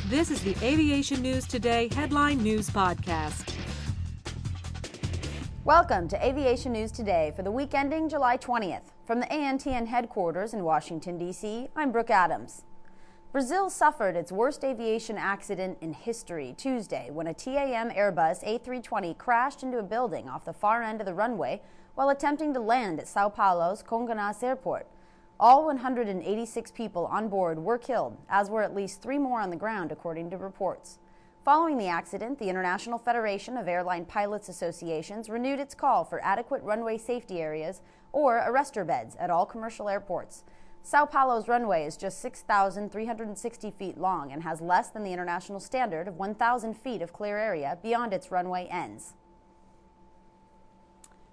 This is the Aviation News Today Headline News Podcast. Welcome to Aviation News Today for the week ending July 20th. From the ANTN headquarters in Washington, D.C., I'm Brooke Adams. Brazil suffered its worst aviation accident in history Tuesday when a TAM Airbus A320 crashed into a building off the far end of the runway while attempting to land at Sao Paulo's Congonhas Airport. All 186 people on board were killed, as were at least 3 more on the ground, according to reports. Following the accident, the International Federation of Airline Pilots Associations renewed its call for adequate runway safety areas or arrestor beds at all commercial airports. Sao Paulo's runway is just 6,360 feet long and has less than the international standard of 1,000 feet of clear area beyond its runway ends.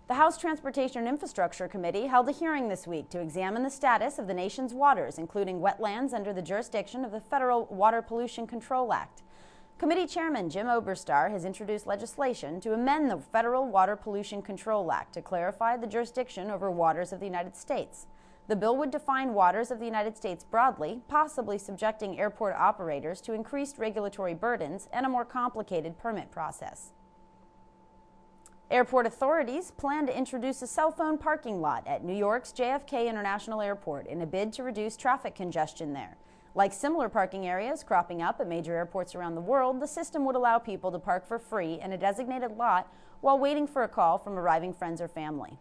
The House Transportation and Infrastructure Committee held a hearing this week to examine the status of the nation's waters, including wetlands under the jurisdiction of the Federal Water Pollution Control Act. Committee Chairman Jim Oberstar has introduced legislation to amend the Federal Water Pollution Control Act to clarify the jurisdiction over waters of the United States. The bill would define waters of the United States broadly, possibly subjecting airport operators to increased regulatory burdens and a more complicated permit process. Airport authorities plan to introduce a cell phone parking lot at New York's JFK International Airport in a bid to reduce traffic congestion there. Like similar parking areas cropping up at major airports around the world, the system would allow people to park for free in a designated lot while waiting for a call from arriving friends or family.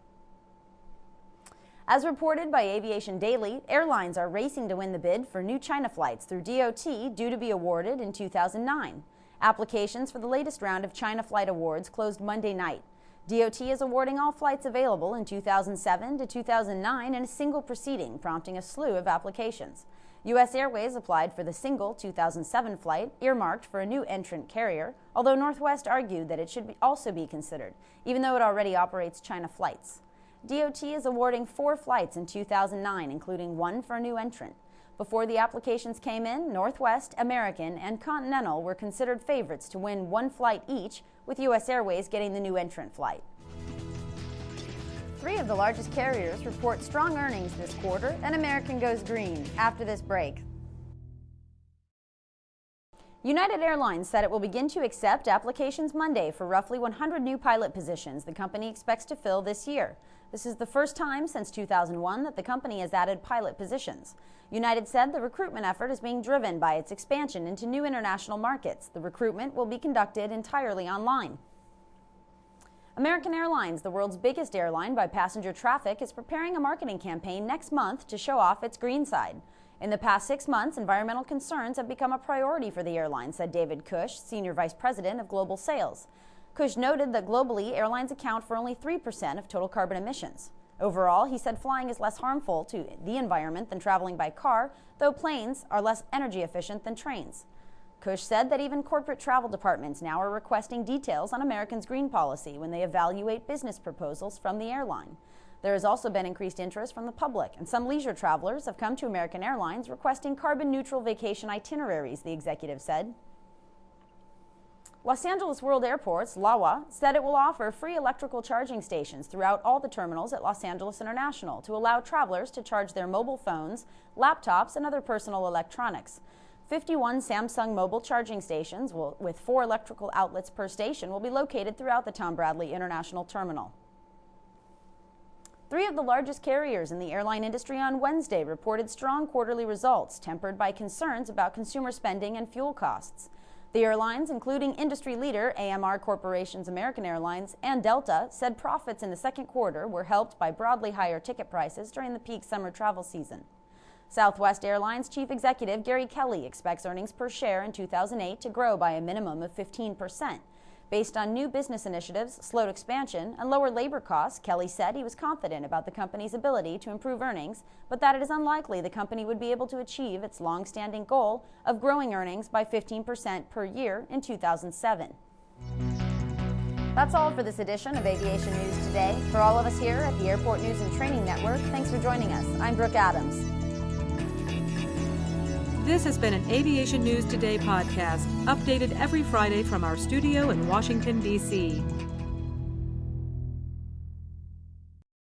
As reported by Aviation Daily, airlines are racing to win the bid for new China flights through DOT due to be awarded in 2009. Applications for the latest round of China flight awards closed Monday night. DOT is awarding all flights available in 2007 to 2009 in a single proceeding, prompting a slew of applications. U.S. Airways applied for the single 2007 flight, earmarked for a new entrant carrier, although Northwest argued that it should also be considered, even though it already operates China flights. DOT is awarding 4 flights in 2009, including 1 for a new entrant. Before the applications came in, Northwest, American, and Continental were considered favorites to win 1 flight each, with U.S. Airways getting the new entrant flight. 3 of the largest carriers report strong earnings this quarter, and American goes green after this break. United Airlines said it will begin to accept applications Monday for roughly 100 new pilot positions the company expects to fill this year. This is the first time since 2001 that the company has added pilot positions. United said the recruitment effort is being driven by its expansion into new international markets. The recruitment will be conducted entirely online. American Airlines, the world's biggest airline by passenger traffic, is preparing a marketing campaign next month to show off its green side. In the past 6 months, environmental concerns have become a priority for the airline, said David Cush, Senior Vice President of Global Sales. Cush noted that globally, airlines account for only 3% of total carbon emissions. Overall, he said flying is less harmful to the environment than traveling by car, though planes are less energy efficient than trains. Cush said that even corporate travel departments now are requesting details on American's green policy when they evaluate business proposals from the airline. There has also been increased interest from the public, and some leisure travelers have come to American Airlines requesting carbon-neutral vacation itineraries, the executive said. Los Angeles World Airports, LAWA, said it will offer free electrical charging stations throughout all the terminals at Los Angeles International to allow travelers to charge their mobile phones, laptops, and other personal electronics. 51 Samsung mobile charging stations with 4 electrical outlets per station will be located throughout the Tom Bradley International Terminal. 3 of the largest carriers in the airline industry on Wednesday reported strong quarterly results, tempered by concerns about consumer spending and fuel costs. The airlines, including industry leader AMR Corporation's American Airlines and Delta, said profits in the second quarter were helped by broadly higher ticket prices during the peak summer travel season. Southwest Airlines Chief Executive Gary Kelly expects earnings per share in 2008 to grow by a minimum of 15%. Based on new business initiatives, slowed expansion, and lower labor costs, Kelly said he was confident about the company's ability to improve earnings, but that it is unlikely the company would be able to achieve its long-standing goal of growing earnings by 15% per year in 2007. That's all for this edition of Aviation News Today. For all of us here at the Airport News and Training Network, thanks for joining us. I'm Brooke Adams. This has been an Aviation News Today podcast, updated every Friday from our studio in Washington, D.C.